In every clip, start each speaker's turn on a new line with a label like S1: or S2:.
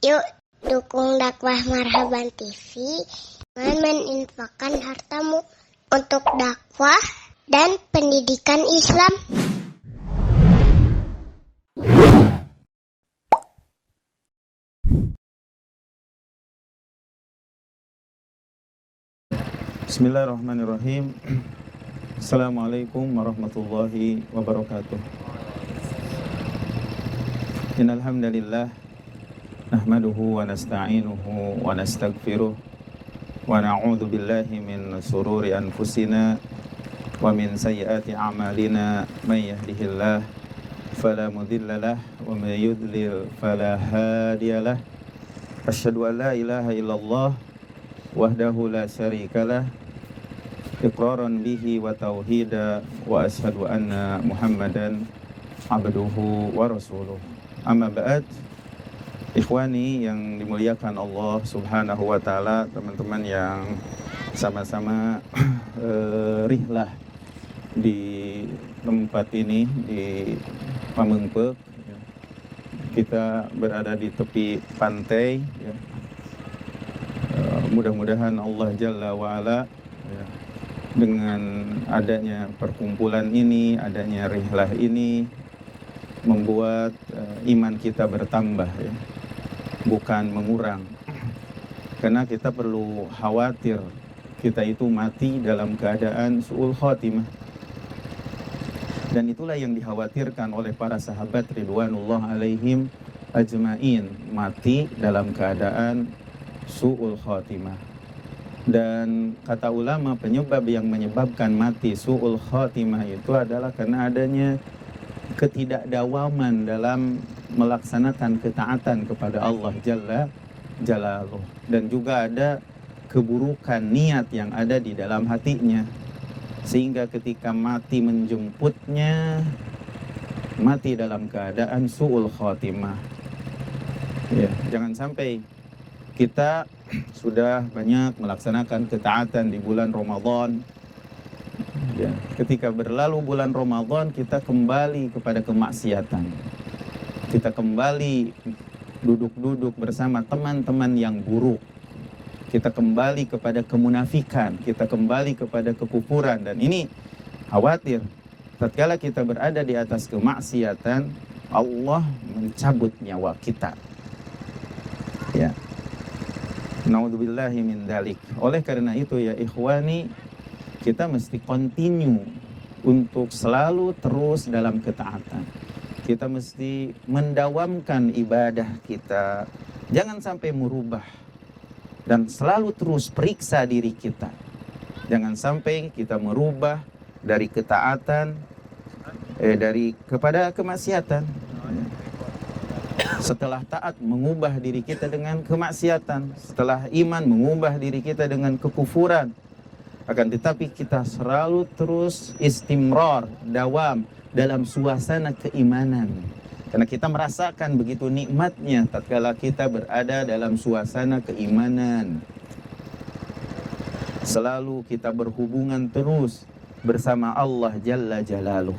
S1: Yuk dukung dakwah Marhaban TV dengan menginfakkan hartamu untuk dakwah dan pendidikan Islam.
S2: Bismillahirrahmanirrahim. Assalamualaikum warahmatullahi wabarakatuh. Innal hamdalillah nahmaduhu wa nasta'inuhu wa nastaghfiruh wa na'udzu billahi min shururi anfusina wa min sayyiati a'malina may yahdihillahu fala mudhillalah wa may yudlil fala hadiyalah. Asyhadu an la ilaha illallah wahdahu la syarikalah iqraran bihi wa tauhida wa ashhadu anna Muhammadan abduhu wa rasuluh. Amma ba'd, ikhwani yang dimuliakan Allah subhanahu wa ta'ala, teman-teman yang sama-sama rihlah di tempat ini di Pamengpeuk. Kita berada di tepi pantai ya. Mudah-mudahan Allah Jalla wa'ala ya, dengan adanya perkumpulan ini, adanya rihlah ini membuat iman kita bertambah ya, bukan mengurang. Karena kita perlu khawatir kita itu mati dalam keadaan su'ul khotimah. Dan itulah yang dikhawatirkan oleh para sahabat ridwanullah alaihim ajma'in, mati dalam keadaan su'ul khotimah. Dan kata ulama, penyebab yang menyebabkan mati su'ul khotimah itu adalah karena adanya ketidakdawaman dalam melaksanakan ketaatan kepada Allah Jalla Jalaluh, dan juga ada keburukan niat yang ada di dalam hatinya, sehingga ketika mati menjemputnya mati dalam keadaan su'ul khotimah ya. Jangan sampai kita sudah banyak melaksanakan ketaatan di bulan Ramadan ya, ketika berlalu bulan Ramadan kita kembali kepada kemaksiatan, kita kembali duduk-duduk bersama teman-teman yang buruk, kita kembali kepada kemunafikan, kita kembali kepada kekufuran. Dan ini khawatir tatkala kita berada di atas kemaksiatan, Allah mencabut nyawa kita ya. Naudzubillahi min dzalik. Oleh karena itu ya ikhwani, kita mesti continue untuk selalu terus dalam ketaatan. Kita mesti mendawamkan ibadah kita, jangan sampai merubah, dan selalu terus periksa diri kita. Jangan sampai kita merubah dari ketaatan kepada kemaksiatan. Setelah taat mengubah diri kita dengan kemaksiatan, setelah iman mengubah diri kita dengan kekufuran. Akan tetapi kita selalu terus istimrar, dawam dalam suasana keimanan. Karena kita merasakan begitu nikmatnya tatkala kita berada dalam suasana keimanan. Selalu kita berhubungan terus bersama Allah Jalla Jalaluh.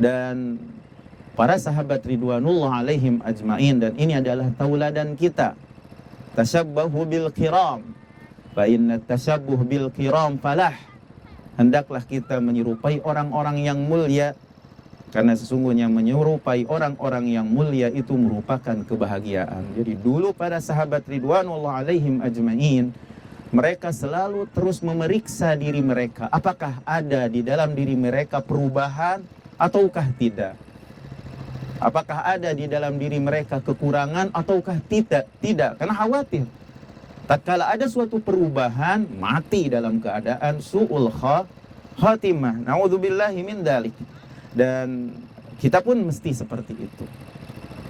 S2: Dan para sahabat ridwanullah alaihim ajma'in, dan ini adalah tauladan kita. Tashabbahu bil kiram, fa inna tashabbuh bil kiram falah. Hendaklah kita menyerupai orang-orang yang mulia, karena sesungguhnya menyerupai orang-orang yang mulia itu merupakan kebahagiaan. Jadi dulu para sahabat ridwanullah alaihim ajma'in, mereka selalu terus memeriksa diri mereka, apakah ada di dalam diri mereka perubahan ataukah tidak. Apakah ada di dalam diri mereka kekurangan ataukah tidak? Tidak, karena khawatir tatkala ada suatu perubahan mati dalam keadaan su'ul khatimah. Naudzubillahi min dzalik. Dan kita pun mesti seperti itu.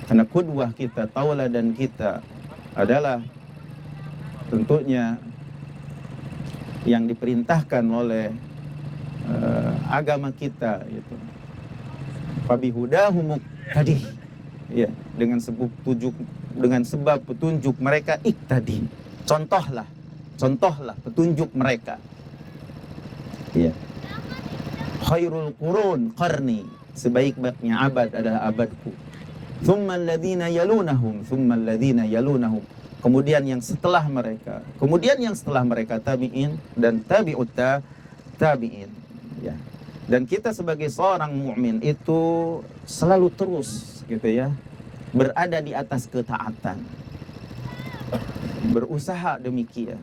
S2: Karena qudwah kita, tauladan kita adalah tentunya yang diperintahkan oleh agama kita itu. Fabihudahum tadi ya, dengan sebab petunjuk mereka iktadi, contohlah petunjuk mereka ya. Khairul qurun qarni, sebaik-baiknya abad adalah abadku. Tsummal ladzina yalunahum, tsummal ladzina yalunahum. Kemudian yang setelah mereka, kemudian yang setelah mereka tabi'in dan tabi'ut tabi'in, ya. Dan kita sebagai seorang mukmin itu selalu terus gitu ya, berada di atas ketaatan. Berusaha demikian.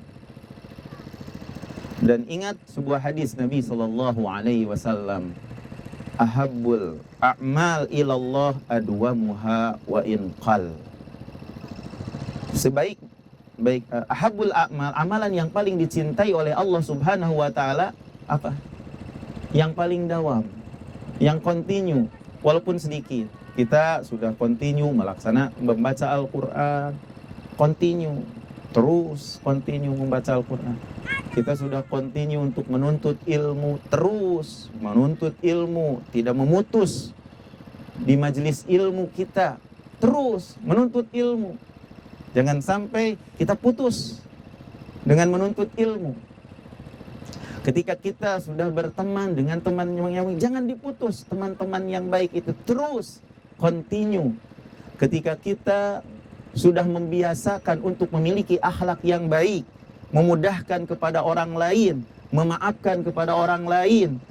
S2: Dan ingat sebuah hadis Nabi sallallahu alaihi wasallam, ahabbul a'mal ilallah adwamuha wa in qal. Ahabul a'mal, amalan yang paling dicintai oleh Allah Subhanahu wa taala apa? Yang paling dawam, yang continue walaupun sedikit. Kita sudah continue membaca Al-Qur'an, continue membaca Al-Qur'an. Kita sudah continue untuk menuntut ilmu, terus menuntut ilmu, tidak memutus di majelis ilmu kita, terus menuntut ilmu. Jangan sampai kita putus dengan menuntut ilmu. Ketika kita sudah berteman dengan teman yang baik, jangan diputus teman-teman yang baik itu, terus continue. Ketika kita sudah membiasakan untuk memiliki akhlak yang baik, memudahkan kepada orang lain, memaafkan kepada orang lain,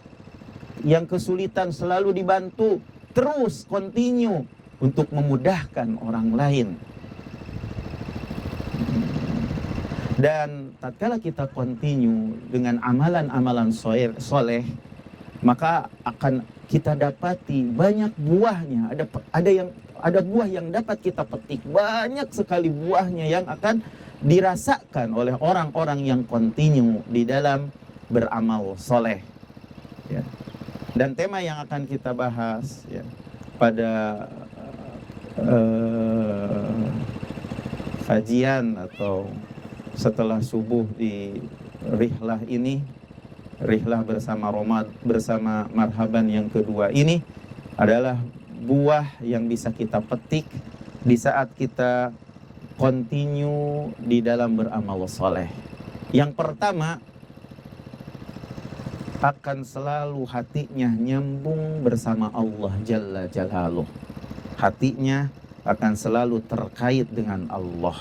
S2: yang kesulitan selalu dibantu, terus continue untuk memudahkan orang lain. Dan tatkala kita continue dengan amalan-amalan soleh, maka akan kita dapati banyak buahnya. Ada buah yang dapat kita petik, banyak sekali buahnya yang akan dirasakan oleh orang-orang yang continue di dalam beramal soleh. Ya. Dan tema yang akan kita bahas ya, pada kajian atau setelah subuh di rihlah ini, rihlah bersama marhaban yang kedua ini adalah buah yang bisa kita petik di saat kita continue di dalam beramal soleh. Yang pertama, akan selalu hatinya nyambung bersama Allah Jalla Jalaluh. Hatinya akan selalu terkait dengan Allah.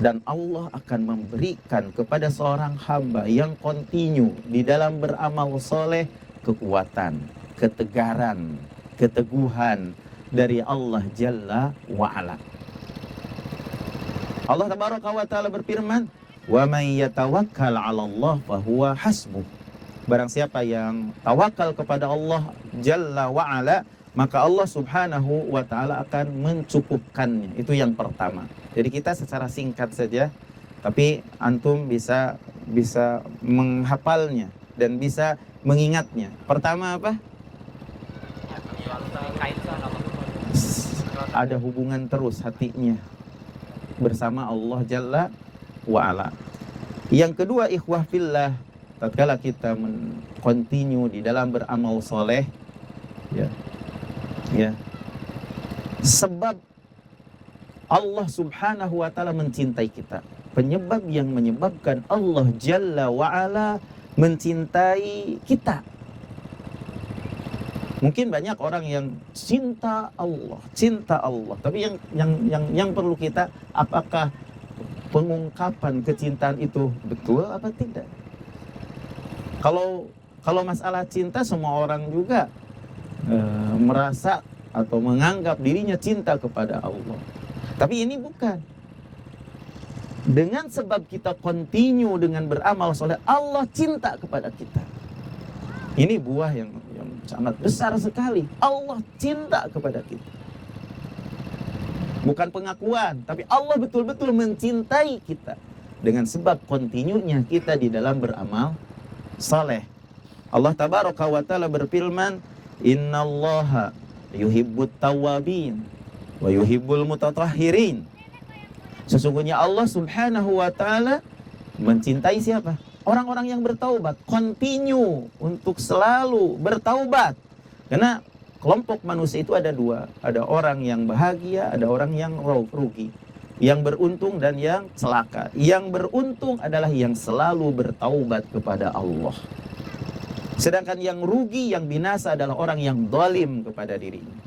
S2: Dan Allah akan memberikan kepada seorang hamba yang continue di dalam beramal soleh kekuatan, ketegaran, keteguhan dari Allah Jalla wa'ala. Allah Tabaraka wa Ta'ala berfirman, wa may yatawakkal 'ala Allah fahuwa hasbuh. Barang siapa yang tawakal kepada Allah Jalla wa'ala, maka Allah Subhanahu wa Ta'ala akan mencukupkannya. Itu yang pertama. Jadi kita secara singkat saja, tapi antum bisa menghafalnya dan bisa mengingatnya. Pertama apa? Ada hubungan terus hatinya bersama Allah Jalla wa'ala. Yang kedua, ikhwah fillah, tatkala kita continue di dalam beramal soleh, ya, sebab Allah Subhanahu wa Ta'ala mencintai kita. Penyebab yang menyebabkan Allah Jalla wa'ala mencintai kita. Mungkin banyak orang yang cinta Allah, tapi yang perlu kita, apakah pengungkapan kecintaan itu betul atau tidak? Kalau masalah cinta, semua orang juga merasa atau menganggap dirinya cinta kepada Allah. Tapi ini bukan. Dengan sebab kita continue dengan beramal soleh, Allah cinta kepada kita. Ini buah yang sangat besar sekali. Allah cinta kepada kita. Bukan pengakuan, tapi Allah betul-betul mencintai kita dengan sebab continue-nya kita di dalam beramal soleh. Allah Tabaraka wa Ta'ala berfirman, innallaha yuhibbut tawwabin wa yuhibbul mutatahhirin. Sesungguhnya Allah Subhanahu wa Ta'ala mencintai siapa? Orang-orang yang bertaubat, continue untuk selalu bertaubat. Karena kelompok manusia itu ada dua, ada orang yang bahagia, ada orang yang rugi, yang beruntung dan yang celaka. Yang beruntung adalah yang selalu bertaubat kepada Allah. Sedangkan yang rugi, yang binasa adalah orang yang zalim kepada dirinya.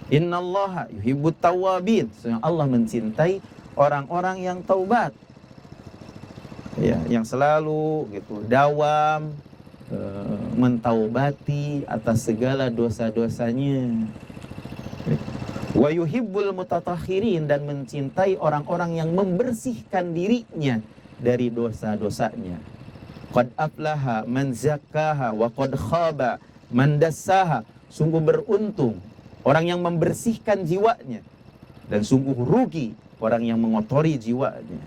S2: Innallaha yuhibbut tawwabin. Sesungguhnya Allah mencintai orang-orang yang taubat. Ya, yang selalu gitu dawam mentaubati atas segala dosa-dosanya. Wa yuhibbul mutatahhirin, dan mencintai orang-orang yang membersihkan dirinya dari dosa-dosanya. Qad aflaha man zakkaha wa qad khaba man dassaha. Sungguh beruntung orang yang membersihkan jiwanya, dan sungguh rugi orang yang mengotori jiwanya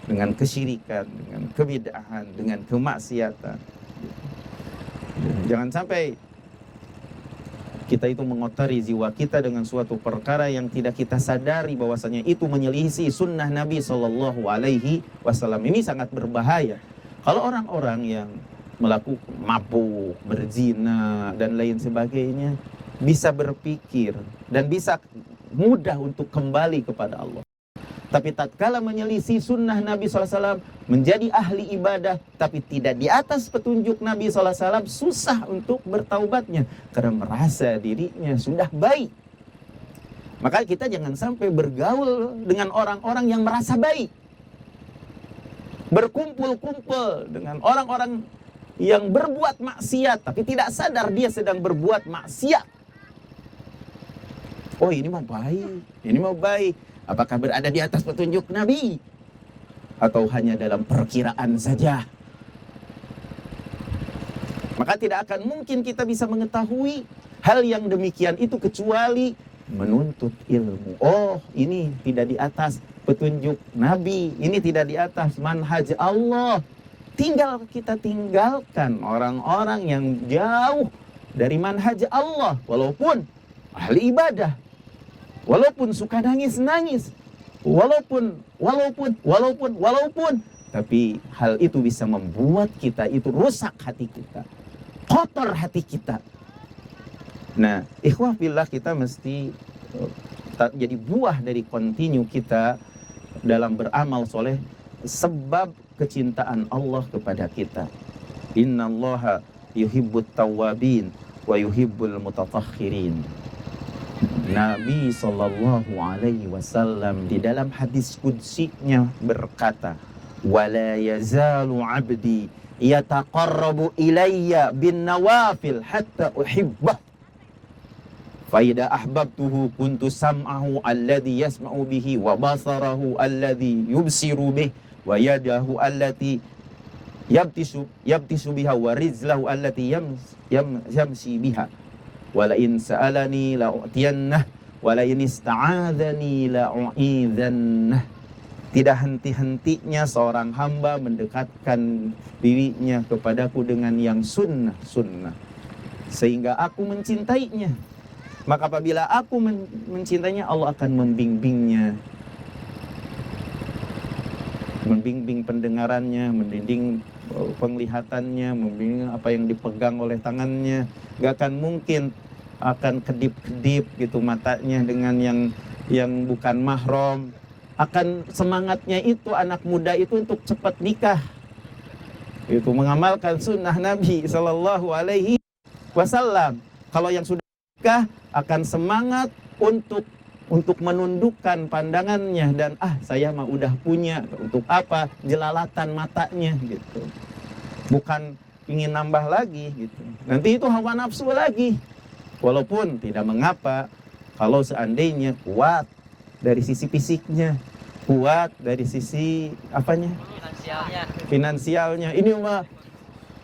S2: dengan kesyirikan, dengan kebid'ahan, dengan kemaksiatan. Jangan sampai kita itu mengotori jiwa kita dengan suatu perkara yang tidak kita sadari bahwasanya itu menyelisih sunnah Nabi Shallallahu Alaihi Wasallam. Ini sangat berbahaya. Kalau orang-orang yang melakukan mabuk, berzina dan lain sebagainya bisa berpikir dan bisa mudah untuk kembali kepada Allah. Tapi tatkala menyelisih sunnah Nabi SAW, menjadi ahli ibadah, tapi tidak di atas petunjuk Nabi SAW, susah untuk bertaubatnya, karena merasa dirinya sudah baik. Maka kita jangan sampai bergaul dengan orang-orang yang merasa baik. Berkumpul-kumpul dengan orang-orang yang berbuat maksiat, tapi tidak sadar dia sedang berbuat maksiat. Oh, ini mau baik, ini mau baik. Apakah berada di atas petunjuk Nabi? Atau hanya dalam perkiraan saja? Maka tidak akan mungkin kita bisa mengetahui hal yang demikian itu kecuali menuntut ilmu. Oh, ini tidak di atas petunjuk Nabi, ini tidak di atas manhaj Allah. Tinggal kita tinggalkan orang-orang yang jauh dari manhaj Allah, walaupun ahli ibadah, walaupun suka nangis-nangis, walaupun, tapi hal itu bisa membuat kita itu rusak hati kita, kotor hati kita. Nah, ikhwah fillah, kita mesti jadi buah dari kontinu kita dalam beramal soleh, sebab kecintaan Allah kepada kita. Innallaha yuhibbut tawwabin wa yuhibbul mutatahhirin. Nabi Sallallahu Alaihi Wasallam di dalam hadis qudsinya berkata, wala yazalu abdi yataqarrabu ilayya bin nawafil hatta uhibbah, fa idza ahbabtuhu kuntu sam'ahu alladhi yasma'u bihi wa basarahu alladhi yubsiru bihi wa yadahu allati yabtisu biha wa rizlahu allati yamshi biha. Wala in sa'alani la'u'tiyannah, wala in ista'adzani la'u'idhannah. Tidak henti-hentinya seorang hamba mendekatkan dirinya kepadaku dengan yang sunnah-sunnah, sehingga aku mencintainya. Maka apabila aku mencintainya, Allah akan membimbingnya, membimbing pendengarannya, membimbing penglihatannya, membimbing apa yang dipegang oleh tangannya. Gak akan mungkin akan kedip-kedip gitu matanya dengan yang bukan mahram. Akan semangatnya itu anak muda itu untuk cepat nikah, itu mengamalkan sunnah Nabi Sallallahu Alaihi Wasallam. Kalau yang sudah nikah akan semangat untuk menundukkan pandangannya dan saya mah udah punya, untuk apa jelalatan matanya gitu, bukan ingin nambah lagi gitu. Nanti itu hawa nafsu lagi. Walaupun tidak mengapa kalau seandainya kuat dari sisi fisiknya, kuat dari sisi apanya? Finansialnya. Ini mah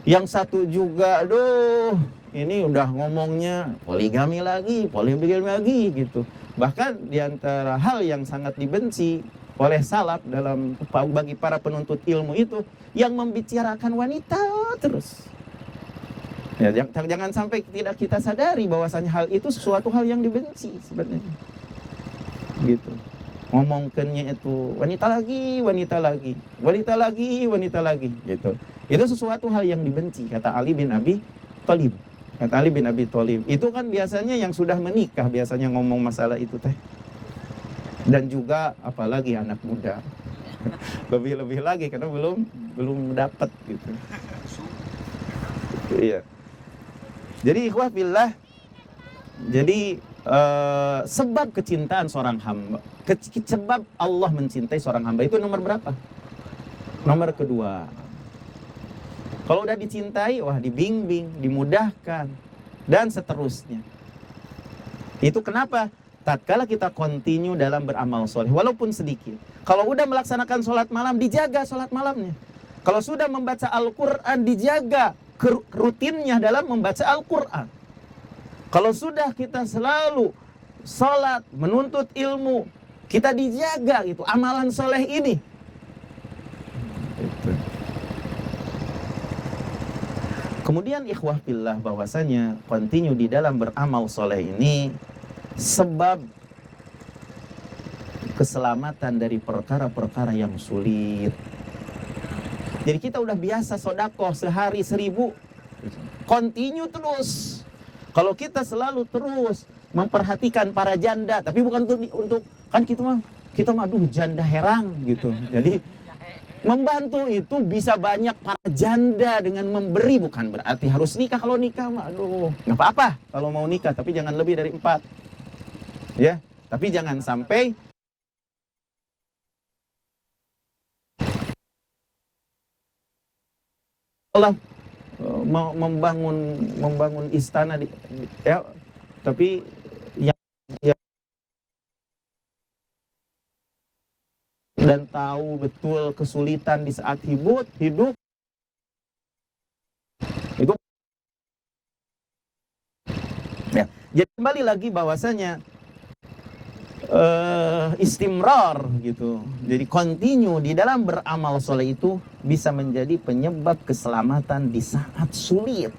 S2: yang satu juga, aduh, ini udah ngomongnya poligami lagi gitu. Bahkan diantara hal yang sangat dibenci oleh salaf dalam bagi para penuntut ilmu itu yang membicarakan wanita terus. Ya, jangan sampai tidak kita sadari bahwasanya hal itu sesuatu hal yang dibenci sebenarnya. Gitu. Ngomongkannya itu wanita lagi gitu. Itu sesuatu hal yang dibenci, kata Ali bin Abi Thalib. Itu kan biasanya yang sudah menikah biasanya ngomong masalah itu teh. Dan juga apalagi anak muda. Lebih lagi karena belum dapat gitu. Iya. Jadi ikhwah fillah, jadi sebab kecintaan seorang hamba, sebab Allah mencintai seorang hamba itu nomor berapa? Nomor kedua. Kalau udah dicintai, wah dibimbing, dimudahkan, dan seterusnya. Itu kenapa? Tatkala kita continue dalam beramal soleh, walaupun sedikit. Kalau udah melaksanakan sholat malam, dijaga sholat malamnya. Kalau sudah membaca Al-Quran, dijaga rutinnya dalam membaca Al-Quran. Kalau sudah kita selalu sholat, menuntut ilmu, kita dijaga itu amalan soleh ini. Itu. Kemudian ikhwah fillah, bahwasanya continue di dalam beramal soleh ini sebab keselamatan dari perkara-perkara yang sulit. Jadi kita udah biasa sodakoh sehari 1000, continue terus. Kalau kita selalu terus memperhatikan para janda, tapi bukan untuk kan kita mah aduh janda herang gitu. Jadi membantu itu bisa banyak para janda dengan memberi, bukan berarti harus nikah. Kalau nikah mah aduh nggak apa-apa kalau mau nikah, tapi jangan lebih dari 4. Ya, tapi jangan sampai Allah membangun istana ya, tapi yang dan tahu betul kesulitan di saat hidup itu ya. Jadi kembali lagi bahwasanya istimrar gitu. Jadi continue di dalam beramal soleh itu bisa menjadi penyebab keselamatan di saat sulit.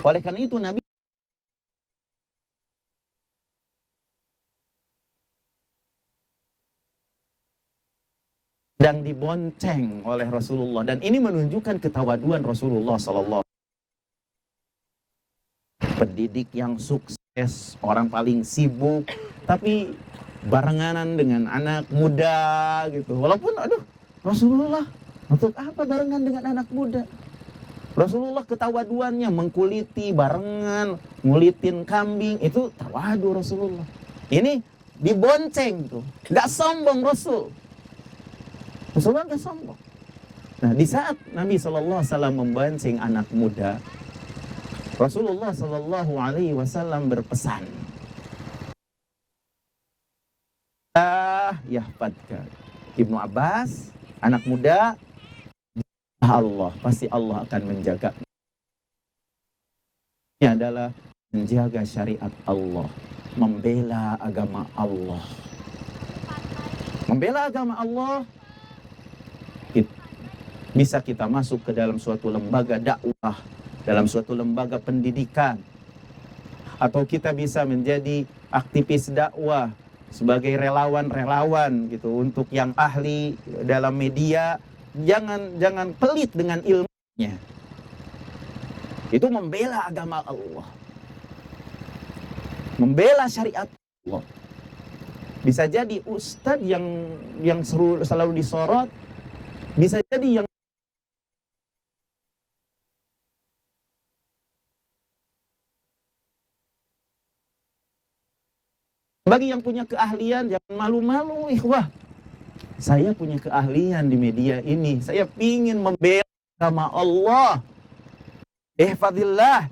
S2: Oleh karena itu Nabi sedang dibonceng oleh Rasulullah, dan ini menunjukkan ketawaduan Rasulullah sallallahu. Pendidik yang sukses, orang paling sibuk, tapi barenganan dengan anak muda gitu. Walaupun aduh Rasulullah untuk apa barengan dengan anak muda? Rasulullah ketawaduannya mengkuliti barengan, ngulitin kambing, itu tawadu Rasulullah. Ini dibonceng tuh, nggak sombong Rasulullah nggak sombong. Nah di saat Nabi SAW membonceng anak muda, Rasulullah SAW berpesan, yahfadka Ibnu Abbas, anak muda, Allah, pasti Allah akan menjaga. Ini adalah menjaga syariat Allah, membela agama Allah. Membela agama Allah, bisa kita masuk ke dalam suatu lembaga dakwah, dalam suatu lembaga pendidikan, atau kita bisa menjadi aktivis dakwah sebagai relawan-relawan gitu untuk yang ahli dalam media. Jangan pelit dengan ilmunya. Itu membela agama Allah, membela syariat Allah. Bisa jadi ustadz yang selalu disorot, bisa jadi yang bagi yang punya keahlian jangan malu-malu, ikhwah. Saya punya keahlian di media ini. Saya ingin membela agama Allah. Ihfadillah.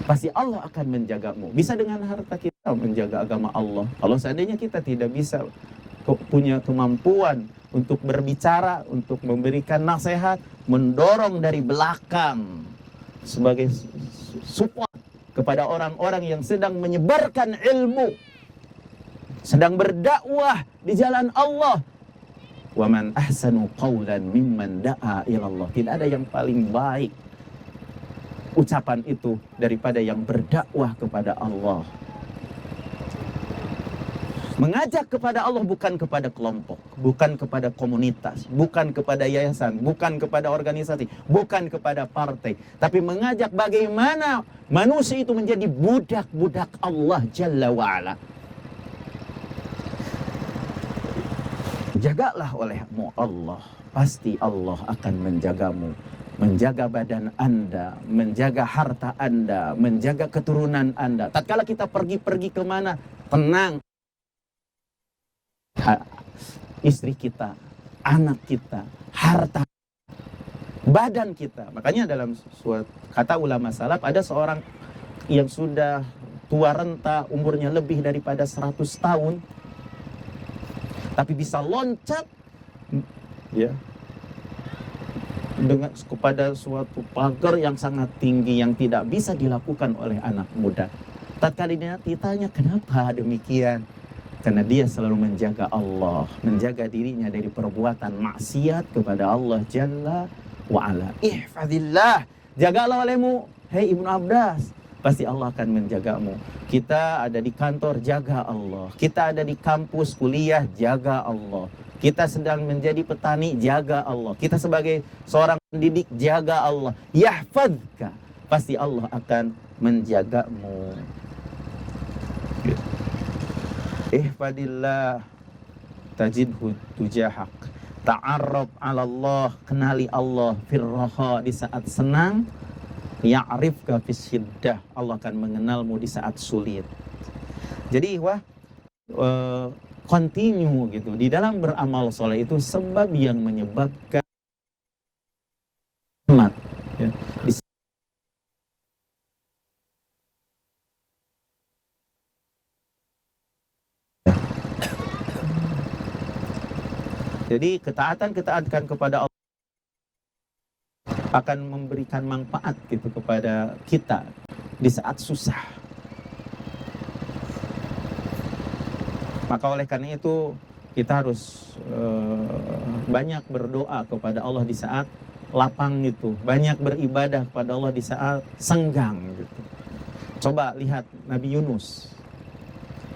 S2: Pasti Allah akan menjagamu. Bisa dengan harta kita menjaga agama Allah. Kalau seandainya kita tidak bisa punya kemampuan untuk berbicara, untuk memberikan nasihat, mendorong dari belakang sebagai support kepada orang-orang yang sedang menyebarkan ilmu, sedang berdakwah di jalan Allah. Wa man ahsanu qawlan mimman da'a ilallah. Tidak ada yang paling baik ucapan itu daripada yang berdakwah kepada Allah. Mengajak kepada Allah bukan kepada kelompok, bukan kepada komunitas, bukan kepada yayasan, bukan kepada organisasi, bukan kepada partai, tapi mengajak bagaimana manusia itu menjadi budak-budak Allah Jalla wa'ala. Jagalah olehmu Allah, pasti Allah akan menjagamu, menjaga badan Anda, menjaga harta Anda, menjaga keturunan Anda. Tatkala kita pergi kemana, tenang. Istri kita, anak kita, harta, badan kita. Makanya dalam suatu kata ulama salaf, ada seorang yang sudah tua renta, umurnya lebih daripada 100 tahun, tapi bisa loncat ya dengan kepada suatu pagar yang sangat tinggi yang tidak bisa dilakukan oleh anak muda. Tatkala ditanya kenapa demikian, karena dia selalu menjaga Allah, menjaga dirinya dari perbuatan maksiat kepada Allah Jalla wa'ala. Ihfadillah, jagalah olehmu, hei Ibnu Abbas, pasti Allah akan menjagamu. Kita ada di kantor, jaga Allah. Kita ada di kampus, kuliah, jaga Allah. Kita sedang menjadi petani, jaga Allah. Kita sebagai seorang pendidik, jaga Allah. Yahfadka, pasti Allah akan menjagamu. Ihfadillah tajidhu tujahak. Ta'arraf 'ala Allah, kenali Allah firraha, di saat senang. Ya'rifka fis syiddah, Allah akan mengenalmu di saat sulit. Jadi continue gitu di dalam beramal soleh itu sebab yang menyebabkan umat ya. Jadi ketaatan kepada Allah akan memberikan manfaat gitu kepada kita di saat susah. Maka oleh karena itu kita harus banyak berdoa kepada Allah di saat lapang itu, banyak beribadah kepada Allah di saat senggang gitu. Coba lihat Nabi Yunus.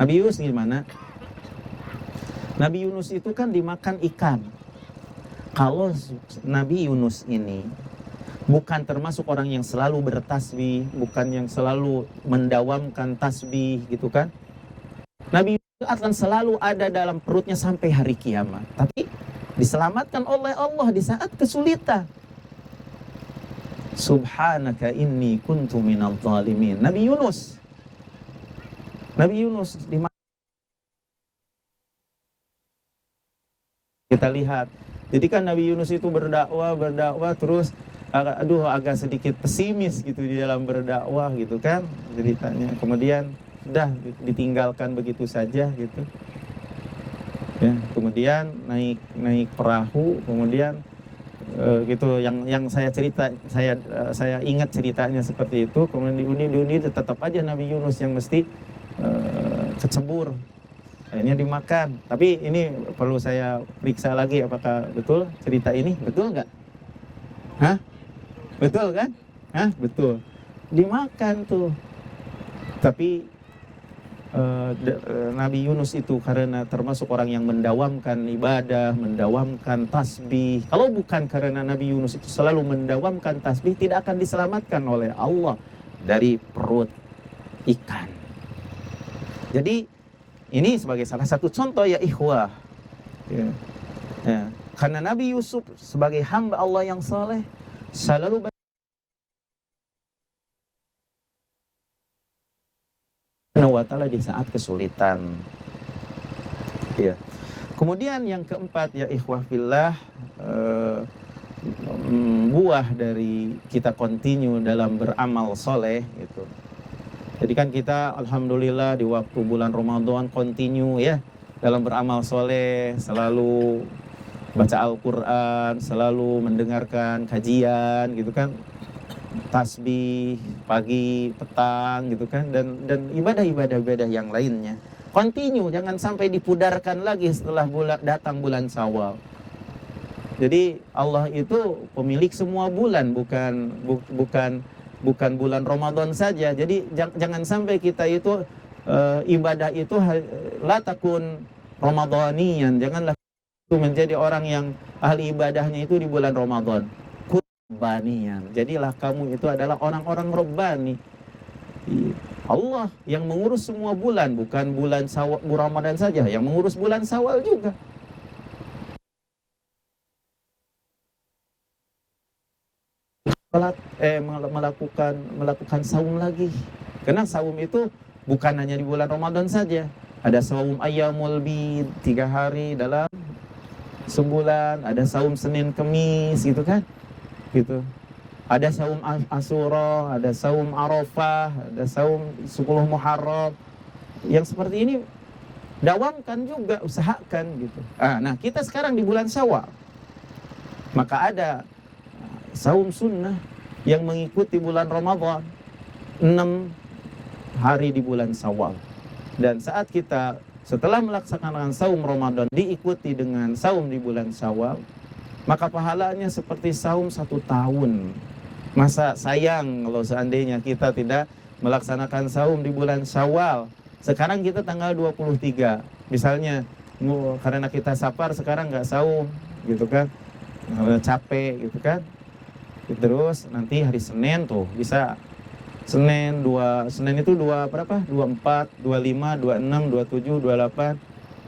S2: Nabi Yunus gimana? Nabi Yunus itu kan dimakan ikan. Kalau Nabi Yunus ini bukan termasuk orang yang selalu bertasbih, bukan yang selalu mendawamkan tasbih gitu kan. Nabi Yunus akan selalu ada dalam perutnya sampai hari kiamat. Tapi diselamatkan oleh Allah di saat kesulitan. Subhanaka inni kuntu minal zalimin. Nabi Yunus kita lihat. Jadi kan Nabi Yunus itu berdakwah terus agak sedikit pesimis gitu di dalam berdakwah gitu kan ceritanya. Kemudian sudah ditinggalkan begitu saja gitu. Ya, kemudian naik perahu, kemudian gitu yang saya ingat ceritanya seperti itu. Kemudian di Uni tetap aja Nabi Yunus yang mesti kecebur. Akhirnya dimakan. Tapi ini perlu saya periksa lagi apakah betul cerita ini, betul nggak? Hah? Betul kan? Hah? Betul. Dimakan tuh. Tapi Nabi Yunus itu karena termasuk orang yang mendawamkan ibadah, mendawamkan tasbih. Kalau bukan karena Nabi Yunus itu selalu mendawamkan tasbih, tidak akan diselamatkan oleh Allah dari perut ikan. Jadi ini sebagai salah satu contoh ya ikhwah. Ya. Karena Nabi Yusuf sebagai hamba Allah yang saleh selalu wa ta'ala di saat kesulitan. Ya. Kemudian yang keempat ya ikhwah fillah, buah dari kita continue dalam beramal soleh gitu. Jadi kan kita alhamdulillah di waktu bulan Ramadan continue ya dalam beramal soleh, selalu baca Al-Quran, selalu mendengarkan kajian gitu kan, tasbih pagi, petang gitu kan, dan ibadah-ibadah yang lainnya. Continue, jangan sampai dipudarkan lagi setelah datang bulan Syawal. Jadi Allah itu pemilik semua bulan, bukan bulan Ramadan saja. Jadi jangan sampai kita itu ibadah itu la takun Ramadhaniyan. Janganlah itu menjadi orang yang ahli ibadahnya itu di bulan Ramadan. Kurbaniyan. Jadilah kamu itu adalah orang-orang Rabbani. Allah yang mengurus semua bulan, bukan bulan Ramadan saja, yang mengurus bulan Syawal juga. melakukan saum lagi. Karena saum itu bukan hanya di bulan Ramadan saja. Ada saum ayyamul bid 3 hari dalam sebulan, ada saum Senin Kemis gitu kan. Gitu. Ada saum Asyura, ada saum Arafah, ada saum 10 Muharram. Yang seperti ini dawamkan juga, usahakan gitu. Nah, kita sekarang di bulan Syawal. Maka ada saum sunnah yang mengikuti bulan Ramadan 6 hari di bulan Syawal. Dan saat kita setelah melaksanakan saum Ramadan diikuti dengan saum di bulan Syawal, maka pahalanya seperti saum 1 tahun. Masa sayang kalau seandainya kita tidak melaksanakan saum di bulan Syawal. Sekarang kita tanggal 23. Misalnya karena kita safar sekarang nggak saum gitu kan, capek gitu kan. Terus nanti hari Senin tuh bisa Senin itu 24, 25, 26, 27, 28,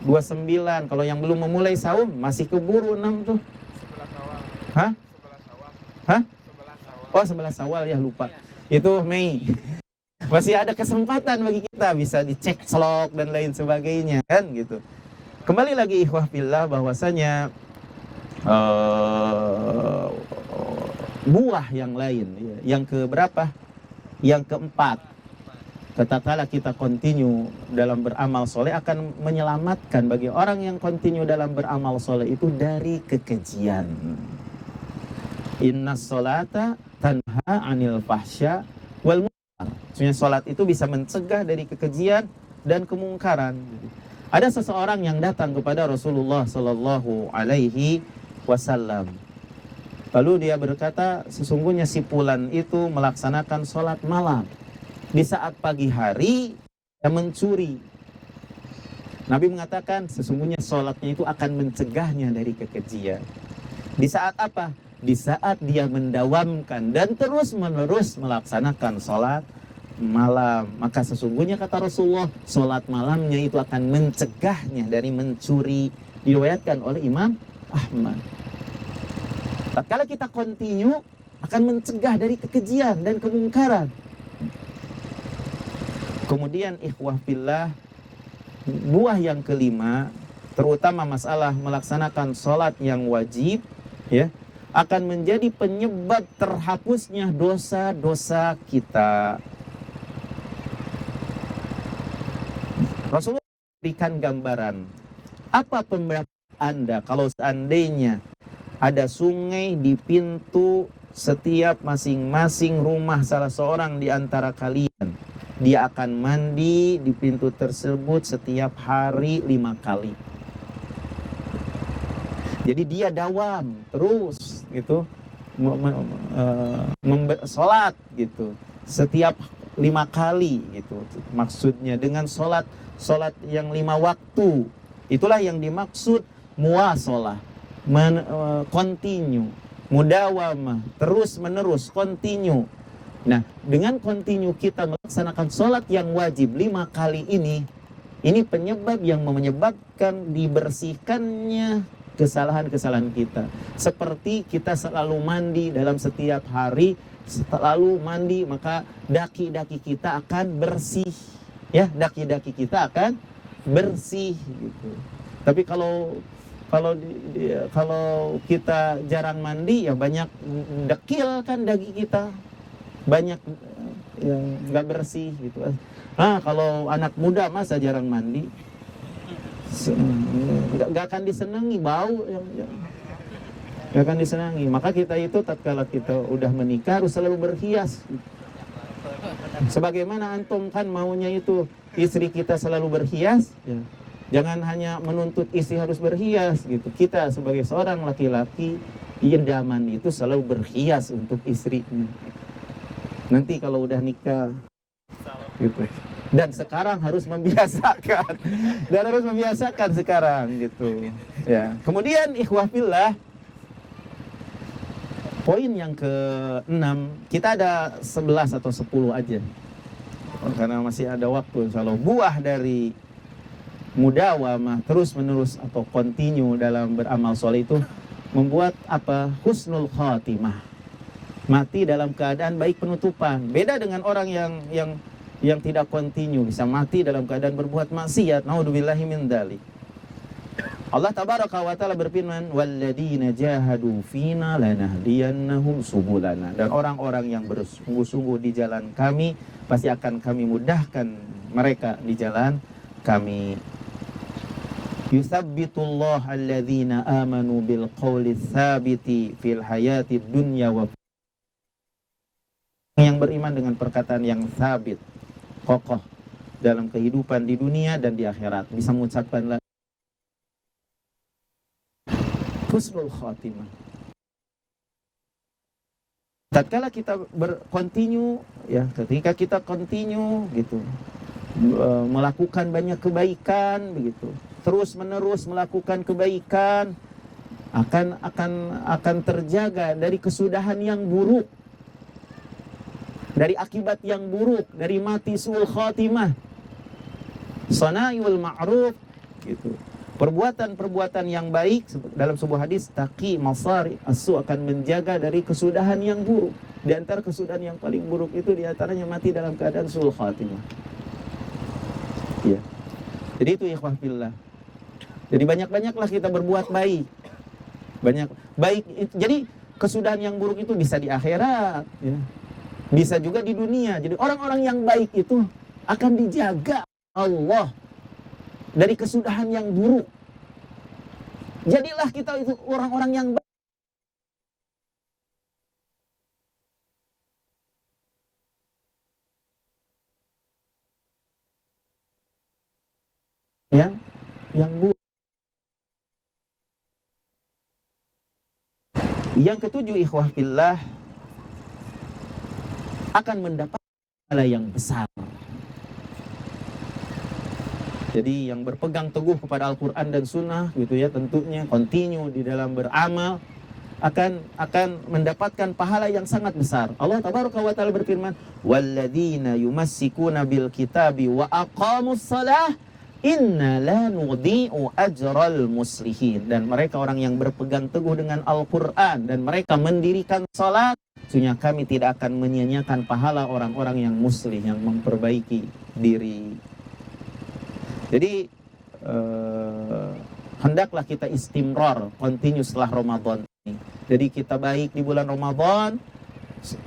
S2: 29. Kalau yang belum memulai saum masih keburu 6 tuh.
S3: 11 Syawal.
S2: Hah?
S3: 11 Syawal.
S2: Hah?
S3: 11 Syawal.
S2: Oh, 11 Syawal ya, lupa. Itu Mei. Masih ada kesempatan bagi kita, bisa dicek slok dan lain sebagainya kan gitu. Kembali lagi ikhwah fillah bahwasanya buah yang lain, yang keberapa? Yang keempat, tatkala kita continue dalam beramal soleh akan menyelamatkan bagi orang yang continue dalam beramal soleh itu dari kekejian. Inna sholata tanha anil fahsya wal munkar. Maksudnya sholat itu bisa mencegah dari kekejian dan kemungkaran. Ada seseorang yang datang kepada Rasulullah Sallallahu Alaihi Wasallam. Lalu dia berkata, sesungguhnya si fulan itu melaksanakan sholat malam. Di saat pagi hari, dia mencuri. Nabi mengatakan, sesungguhnya sholatnya itu akan mencegahnya dari kekejian. Di saat apa? Di saat dia mendawamkan dan terus-menerus melaksanakan sholat malam. Maka sesungguhnya kata Rasulullah, sholat malamnya itu akan mencegahnya dari mencuri. Diriwayatkan oleh Imam Ahmad. Tatkala kita continue akan mencegah dari kekejian dan kemungkaran. Kemudian ikhwah fillah, buah yang kelima, terutama masalah melaksanakan sholat yang wajib, ya, akan menjadi penyebab terhapusnya dosa-dosa kita. Rasulullah berikan gambaran. Apa pendapat Anda kalau seandainya ada sungai di pintu setiap masing-masing rumah salah seorang di antara kalian? Dia akan mandi di pintu tersebut setiap hari 5 kali. Jadi dia dawam terus gitu, sholat gitu setiap 5 kali gitu. Maksudnya dengan sholat yang 5 waktu, itulah yang dimaksud muwasalah. Continue, mudawamah, terus menerus, continue. Nah, dengan continue kita melaksanakan sholat yang wajib 5 kali ini penyebab yang menyebabkan dibersihkannya kesalahan-kesalahan kita. Seperti kita selalu mandi dalam setiap hari, selalu mandi, maka daki-daki kita akan bersih. Ya, daki-daki kita akan bersih gitu. Tapi kalau kita jarang mandi, ya banyak dekil kan daging kita, banyak yang nggak bersih gitu. Kalau anak muda masa jarang mandi, nggak akan disenangi, bau nggak akan disenangi. Maka kita itu tatkala kita udah menikah harus selalu berhias. Sebagaimana antum kan maunya itu istri kita selalu berhias, ya. Jangan hanya menuntut istri harus berhias gitu. Kita sebagai seorang laki-laki, idaman itu selalu berhias untuk istrinya. Nanti kalau udah nikah gitu. Dan sekarang harus membiasakan. Dan harus membiasakan sekarang gitu. Ya. Kemudian ikhwah fillah, poin yang ke-6, kita ada 11 atau 10 aja. Karena masih ada waktu. Kalau buah dari mudawamah, terus menerus atau continue dalam beramal soleh itu membuat apa? Husnul khatimah. mati dalam keadaan baik penutupan. Beda dengan orang yang tidak kontinu, bisa mati dalam keadaan berbuat maksiat. Naudzubillahi min dzalik. Allah tabaraka wa taala berfirman, "Walladzina jahadu fina lanahdiyannahum subulana." Dan orang-orang yang bersungguh-sungguh di jalan kami, pasti akan kami mudahkan mereka di jalan kami. Yutsabbitullahu alladzina amanu bil qawli tsabiti fil hayati dunya wa yang beriman dengan perkataan yang sabit, kokoh dalam kehidupan di dunia dan di akhirat, bisa mengucapkan husnul khatimah. Tatkala kita berkontinu, ya, ketika kita kontinu gitu, melakukan banyak kebaikan begitu, terus menerus melakukan kebaikan, akan terjaga dari kesudahan yang buruk, dari akibat yang buruk, dari mati su'ul khatimah. Sana'ul ma'ruf gitu. Perbuatan-perbuatan yang baik, dalam sebuah hadis, taqi masari asu, akan menjaga dari kesudahan yang buruk. Di antara kesudahan yang paling buruk itu diantaranya mati dalam keadaan su'ul khatimah. Ya. Jadi itu ikhwah fillah. Jadi banyak-banyaklah kita berbuat baik. Banyak baik. Jadi kesudahan yang buruk itu bisa di akhirat, ya. Bisa juga di dunia. Jadi orang-orang yang baik itu akan dijaga Allah dari kesudahan yang buruk. Jadilah kita itu orang-orang yang baik. Yang buruk. Yang ketujuh, ikhwah fillah, akan mendapat pahala yang besar. Jadi yang berpegang teguh kepada Al-Quran dan Sunnah gitu ya, tentunya continue di dalam beramal akan mendapatkan pahala yang sangat besar. Allah tabaraka wa taala berfirman, "Walladzina yumassikuna bil kitabi wa aqamus shalah inna la nudhi'u ajral muslihin." Dan mereka orang yang berpegang teguh dengan Al-Quran dan mereka mendirikan salat, sesungguhnya kami tidak akan menyia-nyiakan pahala orang-orang yang muslih, yang memperbaiki diri. Jadi hendaklah kita istimrar, continue setelah Ramadan ini. Jadi kita baik di bulan Ramadan,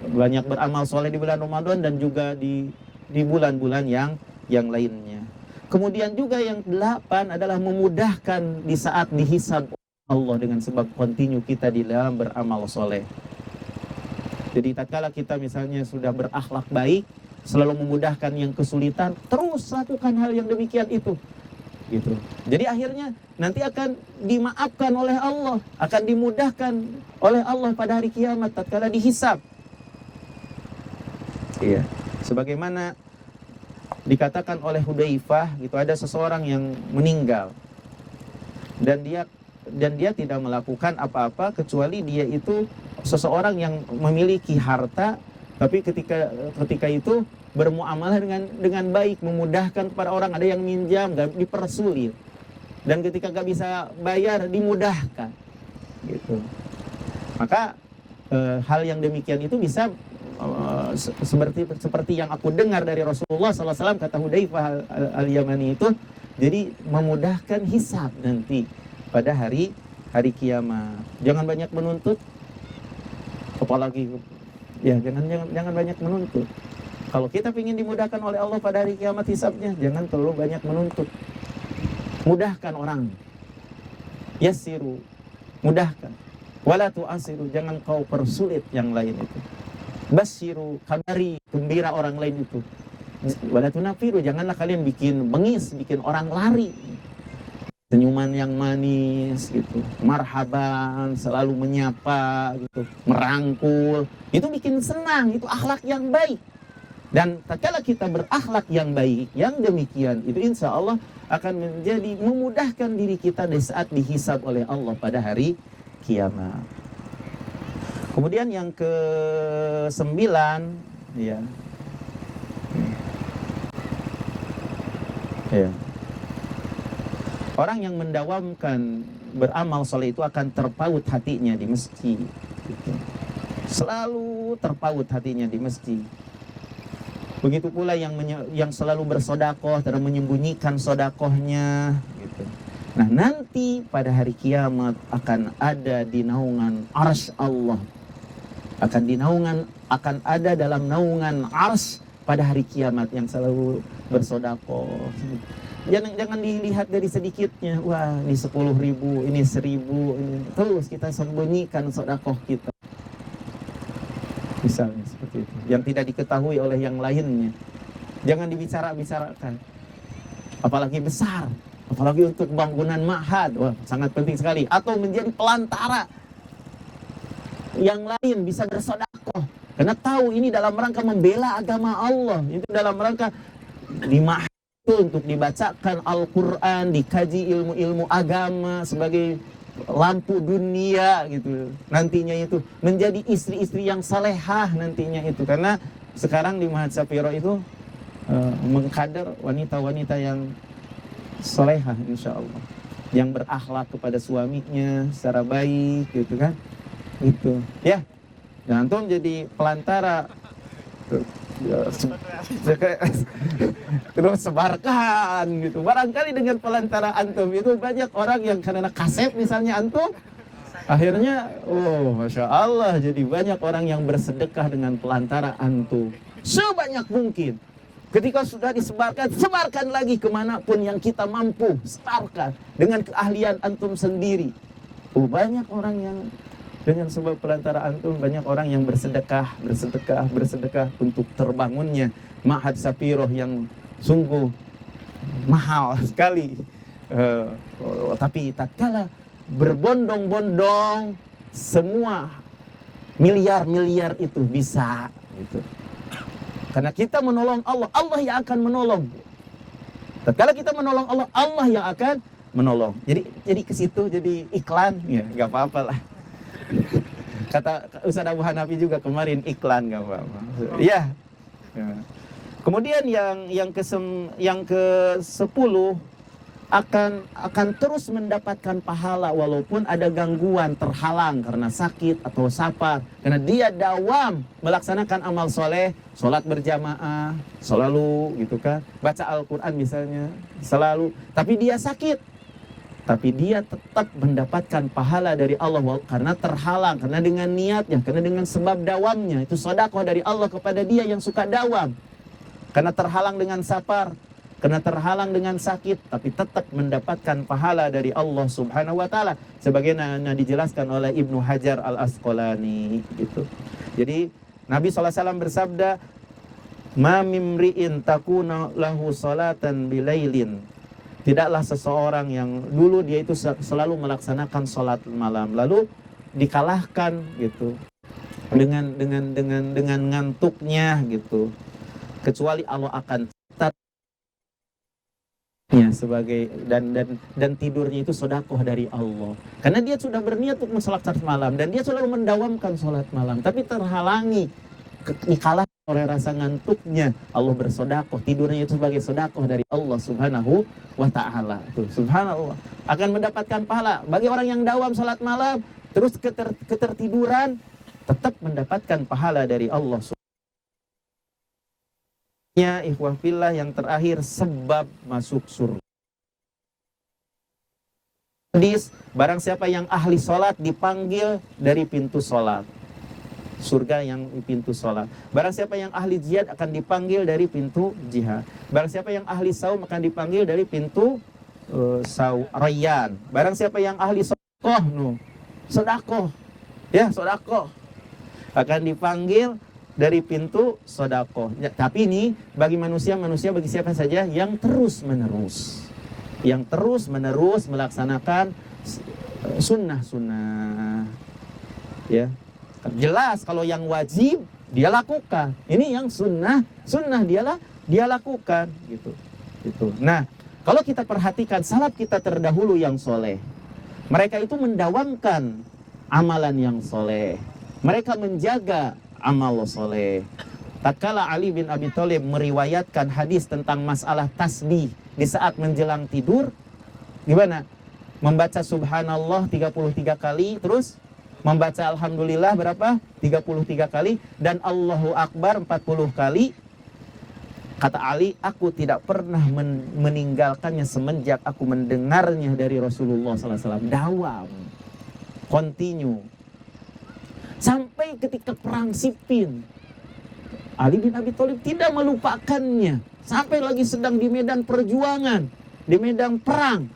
S2: banyak beramal soleh di bulan Ramadan, dan juga di bulan-bulan yang lainnya. Kemudian juga yang 8 adalah memudahkan di saat dihisab Allah dengan sebab continue kita di dalam beramal soleh. Jadi tatkala kita misalnya sudah berakhlak baik, selalu memudahkan yang kesulitan, terus lakukan hal yang demikian itu, gitu. Jadi akhirnya nanti akan dimaafkan oleh Allah, akan dimudahkan oleh Allah pada hari kiamat tatkala dihisab. Iya, sebagaimana dikatakan oleh Hudzaifah, gitu, ada seseorang yang meninggal dan dia tidak melakukan apa-apa kecuali dia itu seseorang yang memiliki harta, tapi ketika itu bermuamalah dengan baik, memudahkan kepada orang. Ada yang minjam, gak dipersulit, dan ketika gak bisa bayar dimudahkan, gitu. Maka hal yang demikian itu bisa seperti yang aku dengar dari Rasulullah SAW, kata Hudzaifah al-Yamani itu, jadi memudahkan hisab nanti pada hari kiamat. Jangan banyak menuntut, apalagi ya jangan banyak menuntut. Kalau kita ingin dimudahkan oleh Allah pada hari kiamat hisabnya, jangan terlalu banyak menuntut. Mudahkan orang. Yassiru, mudahkan. Wala tu'asiru, jangan kau persulit yang lain itu. Basyiru, kabari, gembira orang lain itu. Wala tunafiru, janganlah kalian bikin bengis, bikin orang lari. Senyuman yang manis gitu, marhaban, selalu menyapa gitu, merangkul, itu bikin senang, itu akhlak yang baik. Dan tatkala kita berakhlak yang baik, yang demikian, itu insya Allah akan menjadi memudahkan diri kita di saat dihisab oleh Allah pada hari kiamat. Kemudian yang ke-9, ya. Ya. Orang yang mendawamkan beramal soleh itu akan terpaut hatinya di masjid. Gitu. selalu terpaut hatinya di masjid. Begitu pula yang selalu bersodakoh dan menyembunyikan sodakohnya gitu. Nah, nanti pada hari kiamat akan ada di naungan arsy Allah. Akan ada dalam naungan arsy pada hari kiamat yang selalu bersodakoh. Jangan dilihat dari sedikitnya. Wah, ini 10.000, ini 1.000, ini. Terus kita sembunyikan sodakoh kita. Misalnya seperti itu. Yang tidak diketahui oleh yang lainnya. Jangan dibicarakan. Apalagi besar. Apalagi untuk bangunan ma'had. Wah, sangat penting sekali. Atau menjadi pelantara. Yang lain bisa bersodakoh. Karena tahu ini dalam rangka membela agama Allah. Itu dalam rangka di ma'had untuk dibacakan Al-Quran, dikaji ilmu-ilmu agama sebagai lampu dunia gitu. Nantinya itu menjadi istri-istri yang salehah nantinya itu. Karena sekarang di Ma'had Shapiro itu mengkader wanita-wanita yang salehah insya Allah, yang berakhlak kepada suaminya secara baik gitu kan. Itu ya. Dan antum jadi pelantara terus sebarkan gitu. Barangkali dengan pelantara antum itu banyak orang yang karena kasep misalnya antum, akhirnya Masya Allah, jadi banyak orang yang bersedekah dengan pelantara antum sebanyak mungkin. Ketika sudah disebarkan, sebarkan lagi kemanapun yang kita mampu, sebarkan dengan keahlian antum sendiri. Banyak orang yang dengan sebab pelantara antum, banyak orang yang bersedekah untuk terbangunnya Ma'had Shapiro yang sungguh mahal sekali. Tapi tatkala berbondong-bondong, semua miliar-miliar itu bisa gitu. Karena kita menolong Allah, Allah yang akan menolong. Tatkala kita menolong Allah, Allah yang akan menolong. Jadi ke situ jadi iklan, ya nggak apa-apa lah. Kata Ustaz Abu Hanafi juga kemarin, iklan nggak apa-apa. Ya. Kemudian yang ke-10 akan terus mendapatkan pahala walaupun ada gangguan, terhalang karena sakit atau safar. Karena dia dawam melaksanakan amal soleh, sholat berjamaah, selalu gitu kan, baca Al-Quran misalnya, selalu. Tapi dia sakit. Tapi dia tetap mendapatkan pahala dari Allah karena terhalang, karena dengan niatnya, karena dengan sebab dawamnya. Itu sedekah dari Allah kepada dia yang suka dawam. Karena terhalang dengan safar, karena terhalang dengan sakit, tapi tetap mendapatkan pahala dari Allah Subhanahu wa taala sebagaimana dijelaskan oleh Ibnu Hajar Al-Asqalani gitu. Jadi Nabi SAW bersabda, "Ma mimri'in takuna lahu salatan bilailin." Tidaklah seseorang yang dulu dia itu selalu melaksanakan sholat malam, lalu dikalahkan gitu dengan ngantuknya gitu, kecuali Allah akan catatnya sebagai dan tidurnya itu sedekah dari Allah. Karena dia sudah berniat untuk sholat malam dan dia selalu mendawamkan sholat malam, tapi terhalangi, dikalah oleh rasa ngantuknya. Allah bersedekah, tidurnya itu sebagai sedekah dari Allah Subhanahu wa ta'ala. Subhanallah, akan mendapatkan pahala. Bagi orang yang dawam salat malam terus ketertiduran, tetap mendapatkan pahala dari Allah. Ya ikhwah fillah, yang terakhir sebab masuk surga. Hadis, barang siapa yang ahli salat dipanggil dari pintu salat. Surga yang di pintu sholat. Barang siapa yang ahli jihad akan dipanggil dari pintu jihad. Barang siapa yang ahli saum akan dipanggil dari pintu rayyan. Barang siapa yang ahli sodakoh, ya sodakoh, akan dipanggil dari pintu sodakoh. Ya, tapi ini bagi manusia bagi siapa saja yang terus menerus melaksanakan sunnah, ya. Jelas kalau yang wajib dia lakukan, ini yang sunnah dia lakukan gitu. Nah, kalau kita perhatikan salaf kita terdahulu yang soleh, mereka itu mendawamkan amalan yang soleh, mereka menjaga amal soleh. Tatkala Ali bin Abi Thalib meriwayatkan hadis tentang masalah tasbih di saat menjelang tidur, gimana? Membaca subhanallah 33 kali, terus Membaca Alhamdulillah berapa? 33 kali. Dan Allahu Akbar 40 kali. Kata Ali, aku tidak pernah meninggalkannya semenjak aku mendengarnya dari Rasulullah SAW. Dawam, continue. Sampai ketika perang Siffin, Ali bin Abi Thalib tidak melupakannya. Sampai lagi sedang di medan perjuangan, di medan perang,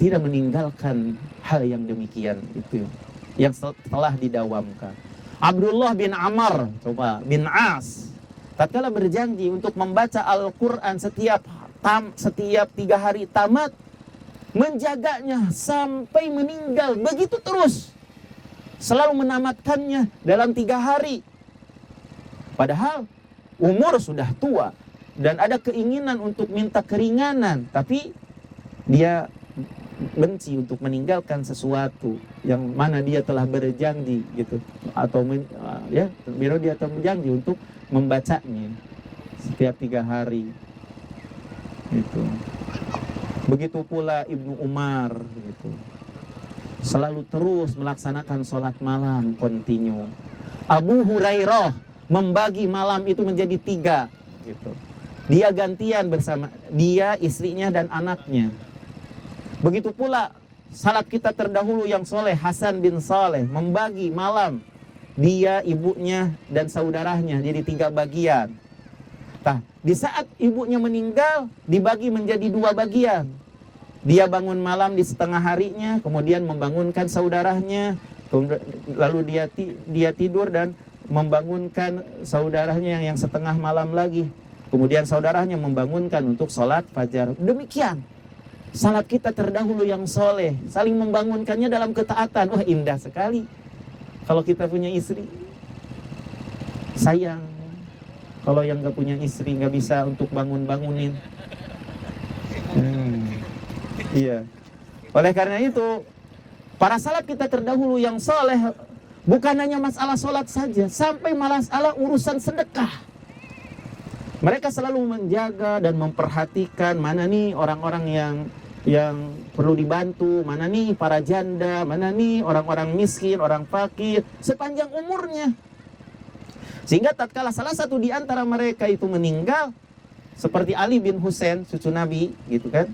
S2: tidak meninggalkan hal yang demikian itu yang telah didawamkan. Abdullah bin Amr, bin As, tatkala berjanji untuk membaca Al-Quran setiap 3 hari tamat, menjaganya sampai meninggal. Begitu terus, selalu menamatkannya dalam 3 hari. Padahal umur sudah tua dan ada keinginan untuk minta keringanan, tapi dia benci untuk meninggalkan sesuatu yang mana dia telah berjanji gitu, atau dia telah berjanji untuk membacanya setiap 3 hari gitu. Begitu pula Ibnu Umar gitu, selalu terus melaksanakan sholat malam kontinu. Abu Hurairah membagi malam itu menjadi 3 gitu. Dia gantian bersama dia, istrinya dan anaknya. Begitu pula salaf kita terdahulu yang soleh, Hasan bin Saleh, membagi malam, dia, ibunya dan saudaranya jadi 3 bagian. Nah, di saat ibunya meninggal dibagi menjadi 2 bagian. Dia bangun malam di setengah harinya, kemudian membangunkan saudaranya, lalu dia tidur dan membangunkan saudaranya yang setengah malam lagi. Kemudian saudaranya membangunkan untuk sholat fajar. Demikian salaf kita terdahulu yang soleh, saling membangunkannya dalam ketaatan. Wah, indah sekali kalau kita punya istri. Sayang kalau yang gak punya istri, gak bisa untuk bangunin. Iya. Oleh karena itu, para salaf kita terdahulu yang soleh bukan hanya masalah sholat saja, sampai masalah urusan sedekah. Mereka selalu menjaga dan memperhatikan mana nih orang-orang yang perlu dibantu, mana nih para janda, mana nih orang-orang miskin, orang fakir, sepanjang umurnya. Sehingga tatkala salah satu di antara mereka itu meninggal, seperti Ali bin Husain, cucu Nabi, gitu kan,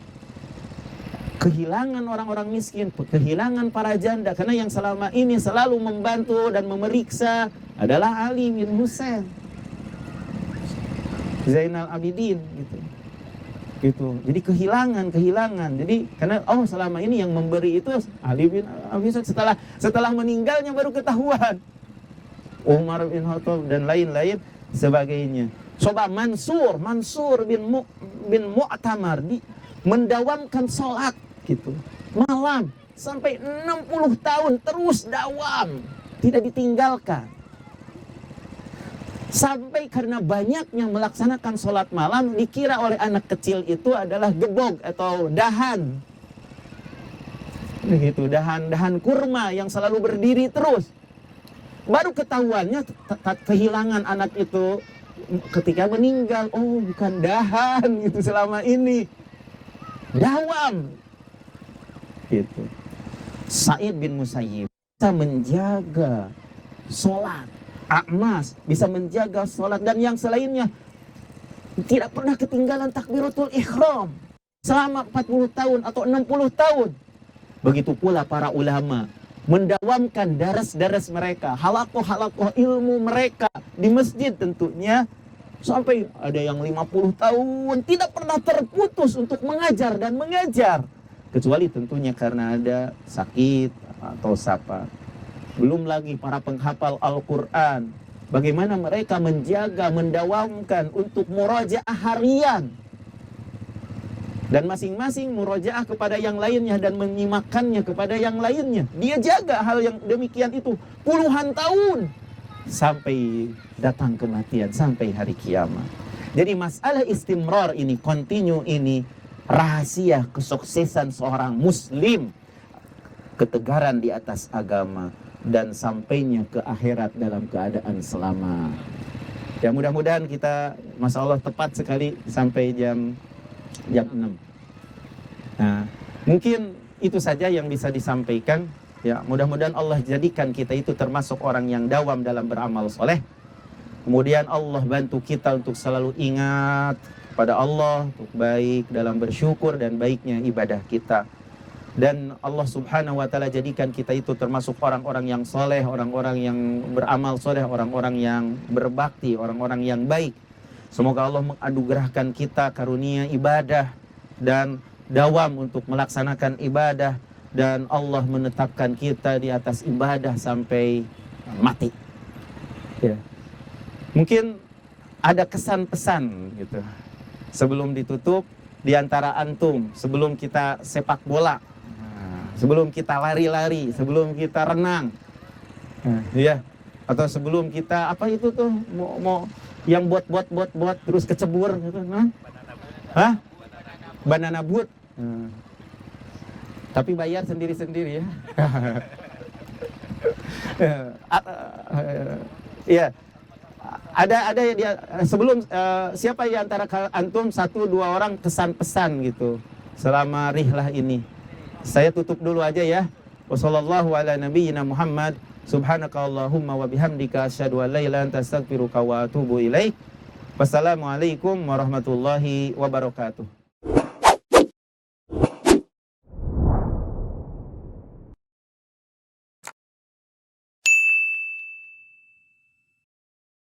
S2: kehilangan orang-orang miskin, kehilangan para janda, karena yang selama ini selalu membantu dan memeriksa adalah Ali bin Husain, Zainal Abidin, gitu. Jadi kehilangan. Jadi karena selama ini yang memberi itu Ali bin Abi Thalib, setelah meninggalnya baru ketahuan. Umar bin Khattab dan lain-lain sebagainya. Coba Mansur bin Mu'tamar mendawamkan sholat gitu malam sampai 60 tahun terus dawam, tidak ditinggalkan. Sampai karena banyaknya melaksanakan sholat malam, dikira oleh anak kecil itu adalah gebog atau dahan. Begitu, dahan kurma yang selalu berdiri terus. Baru ketahuannya kehilangan anak itu ketika meninggal. Oh, bukan dahan gitu selama ini. Dawam. Gitu. Sa'id bin Musayyib bisa menjaga sholat. A'mas bisa menjaga sholat dan yang selainnya, tidak pernah ketinggalan takbiratul ihram selama 40 tahun atau 60 tahun. Begitu pula para ulama mendawamkan daras-daras mereka, halakoh ilmu mereka di masjid tentunya, sampai ada yang 50 tahun tidak pernah terputus untuk mengajar dan mengajar, kecuali tentunya karena ada sakit atau sapa. Belum lagi para penghafal Al-Quran, bagaimana mereka menjaga, mendawamkan untuk murajaah harian. Dan masing-masing murajaah kepada yang lainnya dan menyimakkannya kepada yang lainnya. Dia jaga hal yang demikian itu puluhan tahun. Sampai datang kematian, sampai hari kiamat. Jadi masalah istimrar ini, continue ini, rahasia kesuksesan seorang muslim. Ketegaran di atas agama. Dan sampainya ke akhirat dalam keadaan selamat. Ya, mudah-mudahan kita, Masya Allah, tepat sekali sampai jam 6. Nah, mungkin itu saja yang bisa disampaikan. Ya, mudah-mudahan Allah jadikan kita itu termasuk orang yang dawam dalam beramal soleh. Kemudian Allah bantu kita untuk selalu ingat pada Allah, untuk baik dalam bersyukur dan baiknya ibadah kita. Dan Allah subhanahu wa ta'ala jadikan kita itu termasuk orang-orang yang soleh, orang-orang yang beramal soleh, orang-orang yang berbakti, orang-orang yang baik. Semoga Allah menganugerahkan kita karunia ibadah dan dawam untuk melaksanakan ibadah. Dan Allah menetapkan kita di atas ibadah sampai mati. Ya. Mungkin ada kesan pesan gitu sebelum ditutup di antara antum, sebelum kita sepak bola, sebelum kita lari-lari, sebelum kita renang, ya, atau sebelum kita apa itu tuh mau yang buat terus kecebur gitu, hah? Banana boat. Tapi bayar sendiri-sendiri ya. Ya. Ada dia sebelum siapa di antara antum 1-2 orang kesan pesan gitu selama rihlah ini. Saya tutup dulu aja ya. Wassallallahu ala nabiyyina Muhammad. Subhanakallahumma wa bihamdika asyhadu an la ilaha illa anta astaghfiruka wa atubu ilaik. Wassalamualaikum warahmatullahi wabarakatuh.